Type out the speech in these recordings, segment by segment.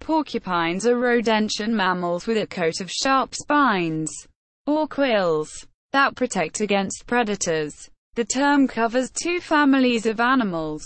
Porcupines are rodentian mammals with a coat of sharp spines, or quills, that protect against predators. The term covers two families of animals: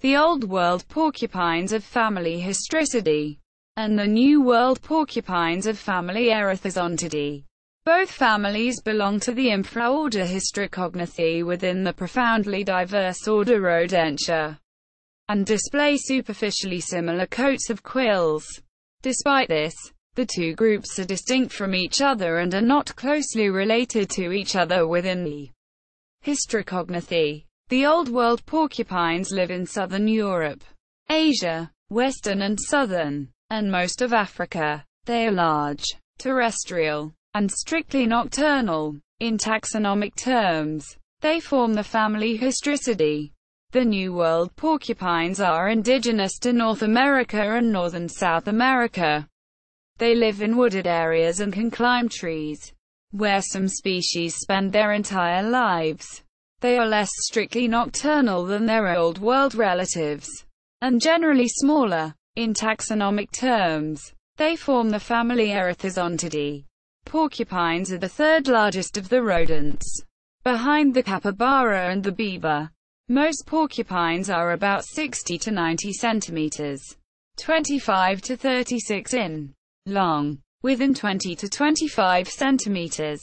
the Old World porcupines of family Hystricidae, and the New World porcupines of family Erethizontidae. Both families belong to the infraorder Hystricognathi within the profoundly diverse order Rodentia, and display superficially similar coats of quills. Despite this, the two groups are distinct from each other and are not closely related to each other within the Hystricognathi. The Old World porcupines live in southern Europe, Asia, western and southern, and most of Africa. They are large, terrestrial, and strictly nocturnal. In taxonomic terms, they form the family Hystricidae. The New World porcupines are indigenous to North America and northern South America. They live in wooded areas and can climb trees, where some species spend their entire lives. They are less strictly nocturnal than their Old World relatives, and generally smaller. In taxonomic terms, they form the family Erethizontidae. Porcupines are the third largest of the rodents, behind the capybara and the beaver. Most porcupines are about 60 to 90 centimeters, 25 to 36 in long, within 20 to 25 centimeters,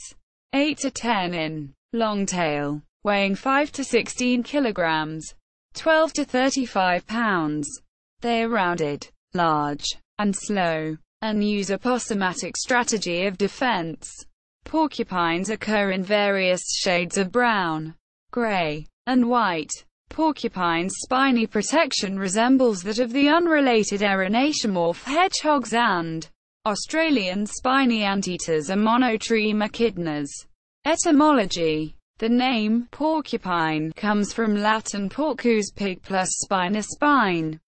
8 to 10 in long tail, weighing 5 to 16 kilograms, 12 to 35 pounds. They are rounded, large, and slow, and use a possematic strategy of defense. Porcupines occur in various shades of brown, gray, and white. Porcupines' spiny protection resembles that of the unrelated erinaceomorph hedgehogs and Australian spiny anteaters and monotreme echidnas. Etymology: the name porcupine comes from Latin porcus, pig, plus spina, spine.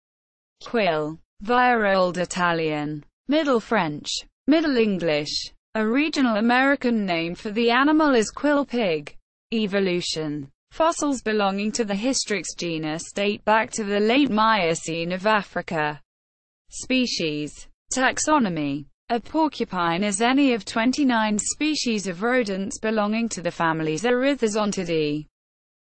Quill, via Old Italian, Middle French, Middle English. A regional American name for the animal is quill pig. Evolution. Fossils belonging to the Hystrix genus date back to the late Miocene of Africa. Species. Taxonomy. A porcupine is any of 29 species of rodents belonging to the families Erethizontidae.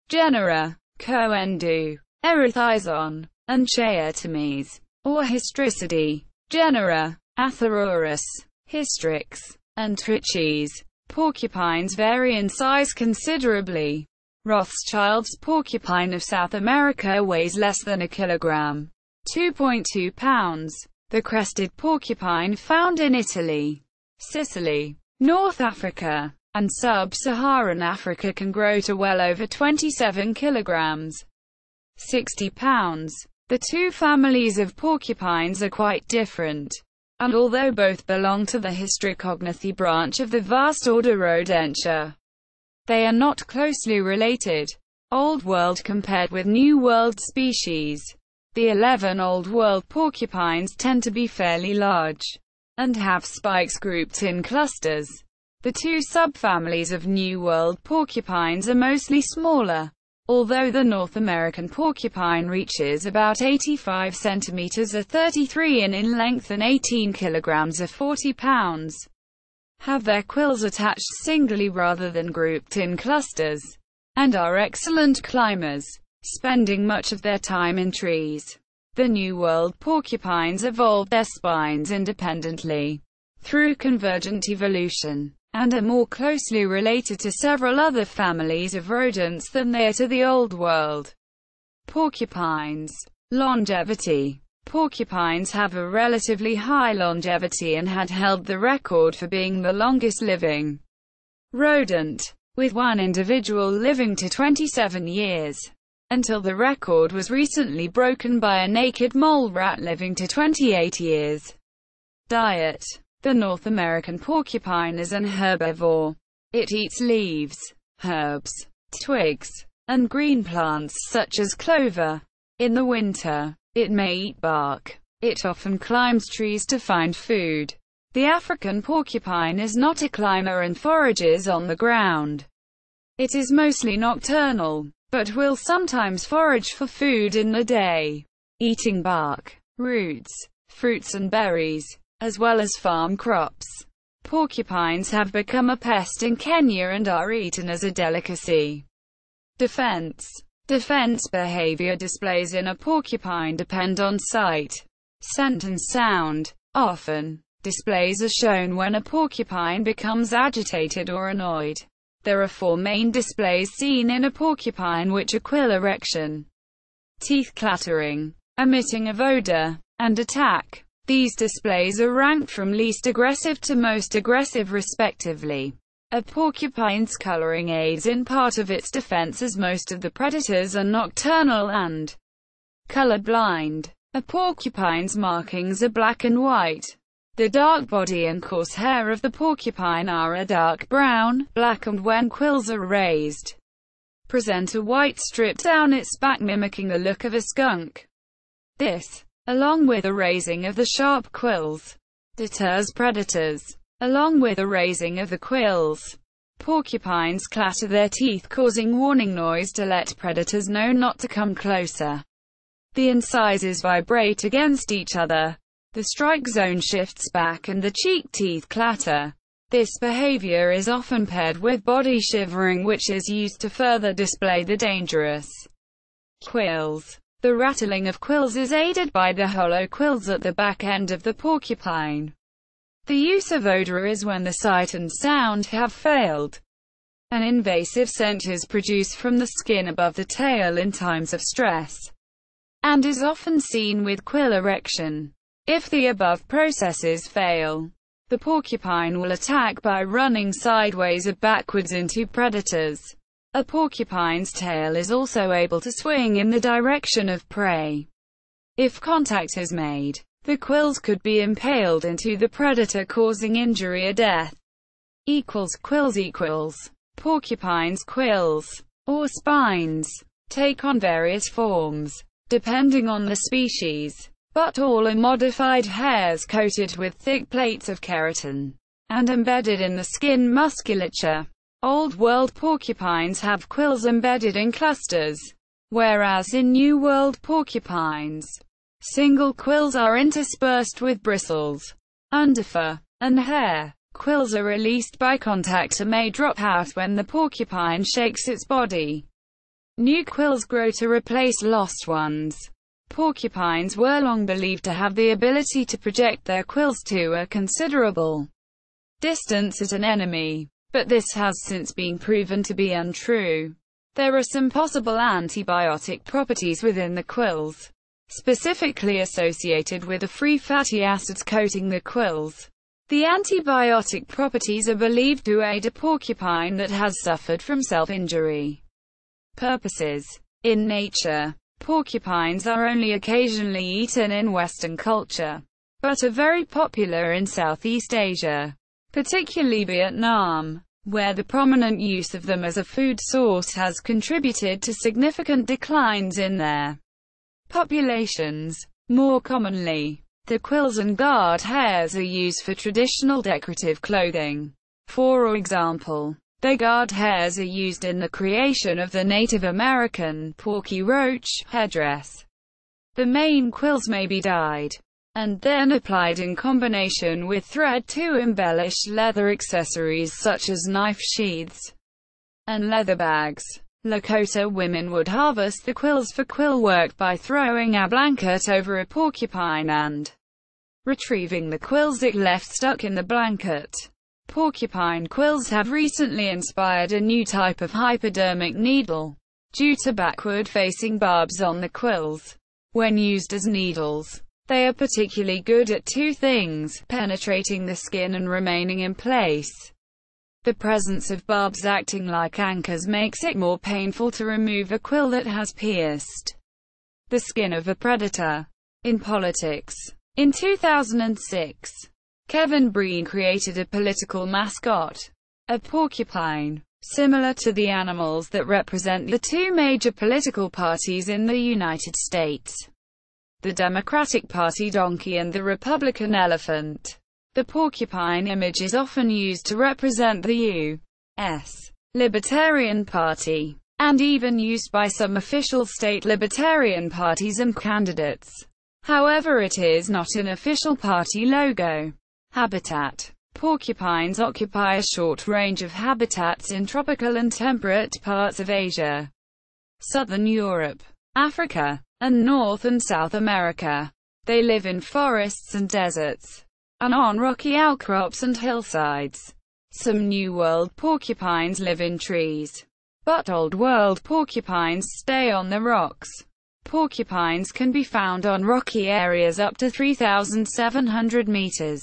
Genera: Coendu, Erethizon, and Chaetomes, or Hystricidae. Genera: Atherourus, Hystrix, and Triches. Porcupines vary in size considerably. Rothschild's porcupine of South America weighs less than a kilogram, 2.2 pounds. The crested porcupine found in Italy, Sicily, North Africa, and sub-Saharan Africa can grow to well over 27 kilograms, 60 pounds. The two families of porcupines are quite different, and although both belong to the Hystricognathi branch of the vast order Rodentia, they are not closely related. Old World compared with New World species. The 11 Old World porcupines tend to be fairly large, and have spikes grouped in clusters. The two subfamilies of New World porcupines are mostly smaller, although the North American porcupine reaches about 85 centimeters or 33 in length and 18 kilograms or 40 pounds. Have their quills attached singly rather than grouped in clusters, and are excellent climbers, spending much of their time in trees. The New World porcupines evolved their spines independently, through convergent evolution, and are more closely related to several other families of rodents than they are to the Old World porcupines. Longevity. Porcupines have a relatively high longevity and had held the record for being the longest living rodent, with one individual living to 27 years, until the record was recently broken by a naked mole rat living to 28 years. Diet. The North American porcupine is an herbivore. It eats leaves, herbs, twigs, and green plants such as clover. In the winter, it may eat bark. It often climbs trees to find food. The African porcupine is not a climber and forages on the ground. It is mostly nocturnal, but will sometimes forage for food in the day, eating bark, roots, fruits and berries, as well as farm crops. Porcupines have become a pest in Kenya and are eaten as a delicacy. Defense. Defense behavior displays in a porcupine depend on sight, scent and sound. Often, displays are shown when a porcupine becomes agitated or annoyed. There are four main displays seen in a porcupine, which are quill erection, teeth clattering, emitting of odor, and attack. These displays are ranked from least aggressive to most aggressive respectively. A porcupine's coloring aids in part of its defense, as most of the predators are nocturnal and colorblind. A porcupine's markings are black and white. The dark body and coarse hair of the porcupine are a dark brown, black, and when quills are raised, present a white strip down its back mimicking the look of a skunk. This, along with a raising of the sharp quills, deters predators. Along with a raising of the quills, porcupines clatter their teeth, causing warning noise to let predators know not to come closer. The incisors vibrate against each other. The strike zone shifts back and the cheek teeth clatter. This behavior is often paired with body shivering, which is used to further display the dangerous quills. The rattling of quills is aided by the hollow quills at the back end of the porcupine. The use of odor is when the sight and sound have failed. An invasive scent is produced from the skin above the tail in times of stress, and is often seen with quill erection. If the above processes fail, the porcupine will attack by running sideways or backwards into predators. A porcupine's tail is also able to swing in the direction of prey. If contact is made, the quills could be impaled into the predator, causing injury or death. Quills equals. Porcupines' quills, or spines, take on various forms, depending on the species, but all are modified hairs coated with thick plates of keratin, and embedded in the skin musculature. Old World porcupines have quills embedded in clusters, whereas in New World porcupines, single quills are interspersed with bristles, underfur, and hair. Quills are released by contact and may drop out when the porcupine shakes its body. New quills grow to replace lost ones. Porcupines were long believed to have the ability to project their quills to a considerable distance at an enemy, but this has since been proven to be untrue. There are some possible antibiotic properties within the quills, specifically associated with the free fatty acids coating the quills. The antibiotic properties are believed to aid a porcupine that has suffered from self-injury purposes. In nature, porcupines are only occasionally eaten in Western culture, but are very popular in Southeast Asia, particularly Vietnam, where the prominent use of them as a food source has contributed to significant declines in their populations. More commonly, the quills and guard hairs are used for traditional decorative clothing. For example, the guard hairs are used in the creation of the Native American porky roach headdress. The main quills may be dyed, and then applied in combination with thread to embellish leather accessories such as knife sheaths and leather bags. Lakota women would harvest the quills for quill work by throwing a blanket over a porcupine and retrieving the quills it left stuck in the blanket. Porcupine quills have recently inspired a new type of hypodermic needle, due to backward-facing barbs on the quills. When used as needles, they are particularly good at two things: penetrating the skin and remaining in place. The presence of barbs acting like anchors makes it more painful to remove a quill that has pierced the skin of a predator. In politics, in 2006, Kevin Breen created a political mascot, a porcupine, similar to the animals that represent the two major political parties in the United States: the Democratic Party donkey and the Republican elephant. The porcupine image is often used to represent the U.S. Libertarian Party, and even used by some official state libertarian parties and candidates. However, it is not an official party logo. Habitat. Porcupines occupy a short range of habitats in tropical and temperate parts of Asia, southern Europe, Africa, and North and South America. They live in forests and deserts, and on rocky outcrops and hillsides. Some New World porcupines live in trees, but Old World porcupines stay on the rocks. Porcupines can be found on rocky areas up to 3,700 meters,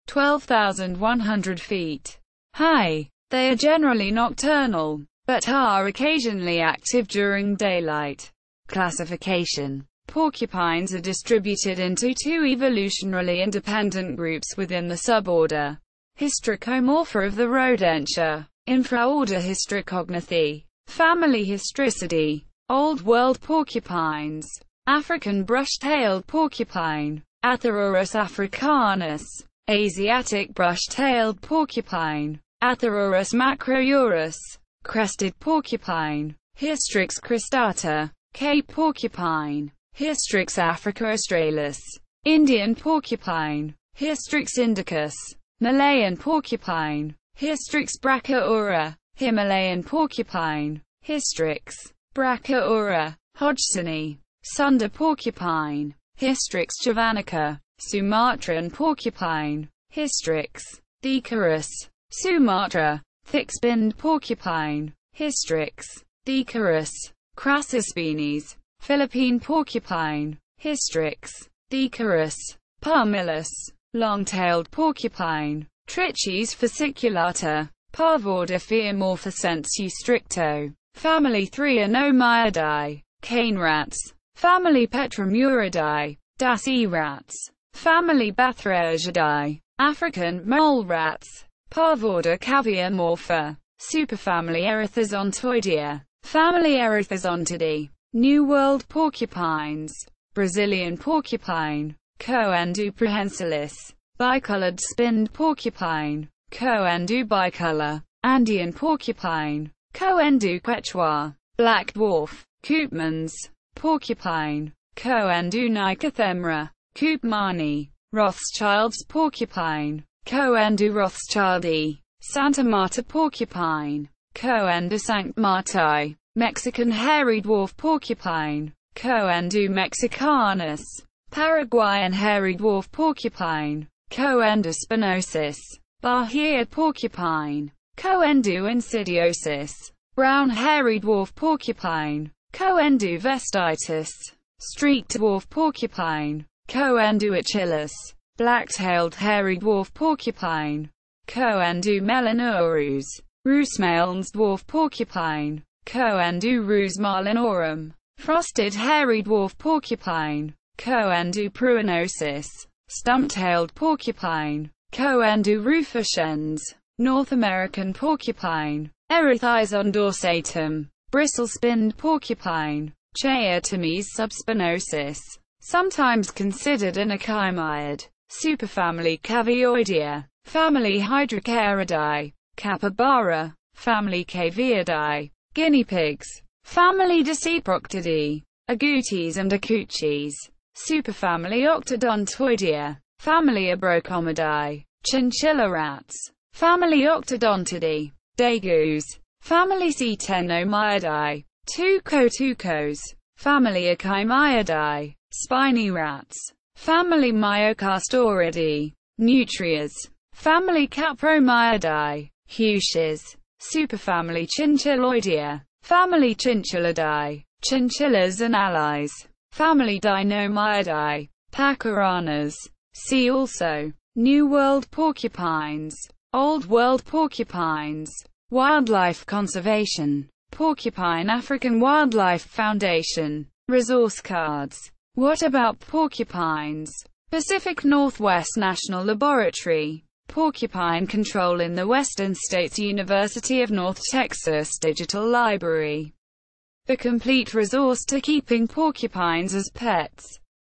12,100 feet high. They are generally nocturnal, but are occasionally active during daylight. Classification. Porcupines are distributed into two evolutionarily independent groups within the suborder Hystricomorpha of the Rodentia, infraorder Hystricognathi, family Hystricidae. Old World porcupines. African brush-tailed porcupine, Athururus africanus. Asiatic brush-tailed porcupine, Athururus macrourus. Crested porcupine, Hystrix cristata. Cape porcupine, Hystrix africa australis. Indian porcupine, Hystrix indicus. Malayan porcupine, Hystrix brachyura. Himalayan porcupine, Hystrix brachyura hodgsoni. Sunda porcupine, Hystrix javanica. Sumatran porcupine, Hystrix thecarus. Sumatra, thick-spinned porcupine, Hystrix thecarus. Crassuspenes. Philippine porcupine, Hystrix thecarus. Parmilus, long-tailed porcupine, Trichis fasciculata. Parvorder Phaeomorphosensu stricto. Family Threonomyidae. Cane rats. Family Petramuridae. Dassy rats. Family Bathrasidae. African mole rats. Parvorder Caviomorpha. Superfamily Erethizontidae. Family Erethizontidae. New World porcupines. Brazilian porcupine. Coendu prehensilis. Bicolored spinned porcupine. Coendu bicolor. Andean porcupine. Coendu quechua. Black dwarf. Koopmans. Porcupine. Coendu nicothemra. Koopmani. Rothschild's porcupine. Coendu rothschildi. Santa Marta porcupine. Coendu Sankt Marti. Mexican hairy dwarf porcupine. Coendu mexicanus. Paraguayan hairy dwarf porcupine. Coendu spinosus. Bahia porcupine. Coendu insidiosus. Brown hairy dwarf porcupine. Coendu vestitus. Streaked dwarf porcupine. Coendu achilles. Black-tailed hairy dwarf porcupine. Coendu melanourus. Rusmeln's dwarf porcupine. Coendu rus marlinorum. Frosted hairy dwarf porcupine. Coendu pruinosus. Stump-tailed porcupine. Coendu rufescens. North American porcupine. Erethizon dorsatum. Bristle-spinned porcupine. Chaetomys subspinosus. Sometimes considered an echimyid. Superfamily Cavioidea. Family Hydroceridae. Capybara. Family Caviidae. Guinea pigs. Family Dasyproctidae. Agoutis and Acouchis. Superfamily Octodontoidea. Family Abrocomidae. Chinchilla rats. Family Octodontidae. Dagus. Family Ctenomyidae. Tucos. Family Echimyidae. Spiny rats. Family Myocastoridae. Nutrias. Family Capromyidae. Huches. Superfamily Chinchilloidea. Family Chinchillidae. Chinchillas and allies. Family Dinomyidae. Pacaranas. See also. New World porcupines. Old World porcupines. Wildlife conservation. Porcupine African Wildlife Foundation. Resource cards. What about porcupines? Pacific Northwest National Laboratory. Porcupine control in the Western States. University of North Texas Digital Library. The complete resource to keeping porcupines as pets.